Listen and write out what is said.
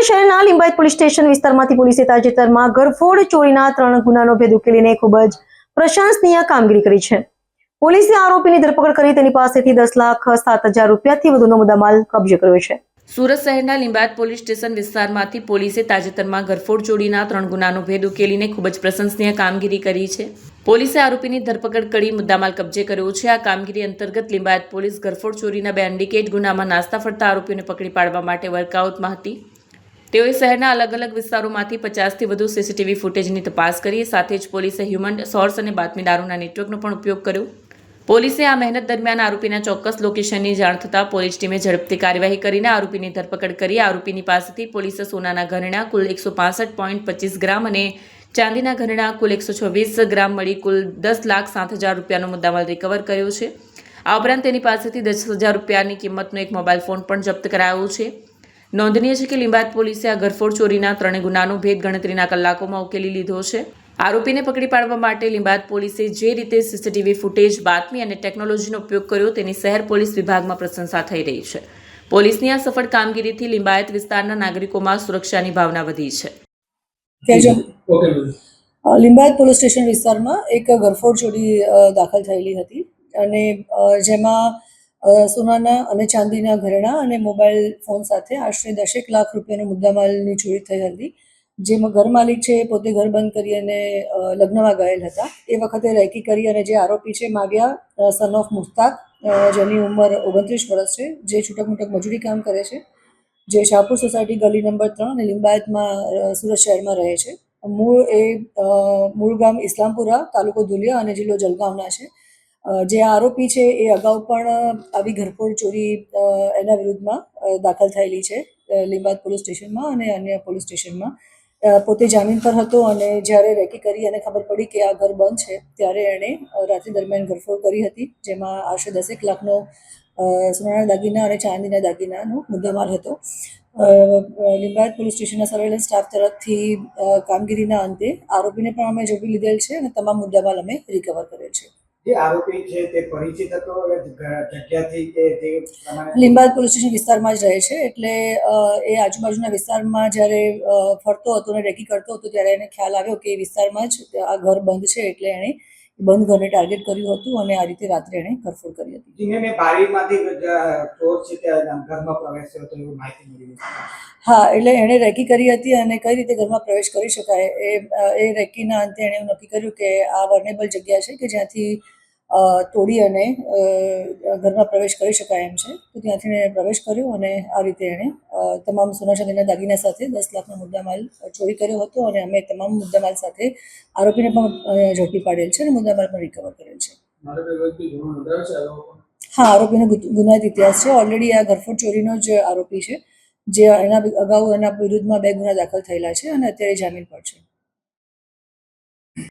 સુરત શહેરના Limbayat police station વિસ્તારમાંથી પોલીસે તાજેતરમાં ઘરફોડ ચોરીના 3 ગુનાનો ભેદ ઉકેલીને ખૂબ જ પ્રશંસનીય કામગીરી કરી છે. પોલીસે આરોપીની ધરપકડ કરી તેની પાસેથી 10,07,000 રૂપિયાથી વધુનો મુદ્દામાલ કબજે કર્યો છે. સુરત શહેરના લિંબાયત પોલીસ સ્ટેશન વિસ્તારમાંથી પોલીસે તાજેતરમાં ઘરફોડ ચોરીના 3 ગુનાનો ભેદ ઉકેલીને ખૂબ જ પ્રશંસનીય કામગીરી કરી છે. પોલીસે આરોપીની ધરપકડ કરી મુદ્દામાલ કબજે કર્યો છે. આ કામગીરી અંતર્ગત લિંબાયત પોલીસ ઘરફોડ ચોરીના 2 સિન્ડિકેટ ગુનામાં નાસ્તા ફરતા આરોપીઓને પકડી પાડવા માટે વર્કઆઉટમાં હતી. તેઓએ શહેરના અલગ અલગ વિસ્તારોમાંથી 50થી વધુ સીસીટીવી ફૂટેજની તપાસ કરી. સાથે જ પોલીસે હ્યુમન સોર્સ અને બાતમીદારોના નેટવર્કનો પણ ઉપયોગ કર્યો. પોલીસે આ મહેનત દરમિયાન આરોપીના ચોક્કસ લોકેશનની જાણ થતાં પોલીસ ટીમે ઝડપથી કાર્યવાહી કરીને આરોપીની ધરપકડ કરી. આરોપીની પાસેથી પોલીસે સોનાના ઘરેણાં કુલ 165.25 ગ્રામ અને ચાંદીના ઘરેણાં કુલ 126 ગ્રામ મળી કુલ 10,07,000 રૂપિયાનો મુદ્દામાલ રિકવર કર્યો છે. આ ઉપરાંત તેની પાસેથી 10,000 રૂપિયાની કિંમતનો એક મોબાઈલ ફોન પણ જપ્ત કરાયો છે. નોંધનીય છે કે લિંબાયત પોલીસે આ ઘરફોડ ચોરીના 3 ગુનાનો ભેદ ગણતરીના કલાકોમાં ઉકેલી લીધો છે. આરોપીને પકડી પાડવા માટે લિંબાયત પોલીસે જે રીતે સીસીટીવી ફૂટેજ, બાતમી અને ટેકનોલોજીનો ઉપયોગ કર્યો તેની શહેર પોલીસ વિભાગમાં પ્રશંસા થઈ રહી છે. પોલીસની આ સફળ કામગીરીથી લિંબાયત વિસ્તારના નાગરિકોમાં સુરક્ષાની ભાવના વધી છે. લિંબાયત પોલીસ સ્ટેશન વિસ્તારમાં એક ઘરફોડ ચોરી દાખલ થયેલી હતી અને જેમાં સોનાના અને ચાંદીના ઘરેણાં અને મોબાઈલ ફોન સાથે આશરે 10 લાખ રૂપિયાનો મુદ્દામાલની ચોરી થઈ હતી. જેમાં ઘર માલિક છે એ પોતે ઘર બંધ કરી અને લગ્નમાં ગયેલ હતા. એ વખતે રેકી કરી અને જે આરોપી છે માગિયા સન ઓફ મુસ્તાક, જેની ઉંમર 29 વર્ષ છે, જે છૂટક મૂટક મજૂરી કામ કરે છે, જે શાહપુર સોસાયટી ગલી નંબર 3 અને લિંબાયતમાં સુરત શહેરમાં રહે છે. મૂળ ગામ ઇસ્લામપુરા, તાલુકો ધુલિયા અને જિલ્લો જલગાંવના છે. જે આરોપી છે એ અગાઉ પણ આવી ઘરફોડ ચોરી એના વિરુદ્ધમાં દાખલ થયેલી છે લિંબાયત પોલીસ સ્ટેશનમાં અને અન્ય પોલીસ સ્ટેશનમાં. પોતે જામીન પર હતો અને જ્યારે રેકી કરી અને ખબર પડી કે આ ઘર બંધ છે ત્યારે એણે રાત્રિ દરમિયાન ઘરફોડ કરી હતી, જેમાં આશરે 10 લાખનો સોનાના દાગીના અને ચાંદીના દાગીનાનો મુદ્દામાલ હતો. લિંબાયત પોલીસ સ્ટેશનના સર્વેલન્સ સ્ટાફ તરફથી કામગીરીના અંતે આરોપીને પણ અમે ઝડપી લીધેલ છે અને તમામ મુદ્દામાલ અમે રિકવર કરેલ છે. જે આરોપી છે તે પરિચિત હતો જગ્યાથી કે તે લિંબાયત પોલીસ સ્ટેશન વિસ્તારમાં જ રહે છે, એટલે એ આજુબાજુના વિસ્તારમાં જ્યારે ફરતો હતો અને રેકી કરતો હતો ત્યારે એને ખ્યાલ આવ્યો કે એ વિસ્તારમાં જ આ ઘર બંધ છે, એટલે એણે બંધ ઘરને ટાર્ગેટ કર્યું હતું અને આ રીતે રાત્રે એણે ઘરફોડ કરી હતી. જીને બારીમાંથી ચોર છે તે ઘરમાં પ્રવેશ્યો હતો એવું માહિતી મળી. હા, એટલે એણે રેકી કરી હતી અને કઈ રીતે ઘરમાં પ્રવેશ કરી શકાય એ રેકીના અંતે એણે એવું નક્કી કર્યું કે આ વર્નેબલ જગ્યા છે કે જ્યાંથી તોડી અને ઘરમાં પ્રવેશ કરી શકાય એમ છે, તો ત્યાંથી એણે પ્રવેશ કર્યો અને આ રીતે એણે તમામ સોના ચાંદીના દાગીના સાથે 10 લાખનો મુદ્દામાલ ચોરી કર્યો હતો અને અમે તમામ મુદ્દામાલ સાથે આરોપીને પણ ઝડપી પાડેલ છે અને મુદ્દામાલ પણ રિકવર કરેલ છે. હા, આરોપીનો ગુનાહિત ઇતિહાસ છે. ઓલરેડી આ ઘરફોડ ચોરીનો જ આરોપી છે, જે એના અગાઉ એના વિરુદ્ધમાં 2 ગુના દાખલ થયેલા છે અને અત્યારે જામીન પર છે.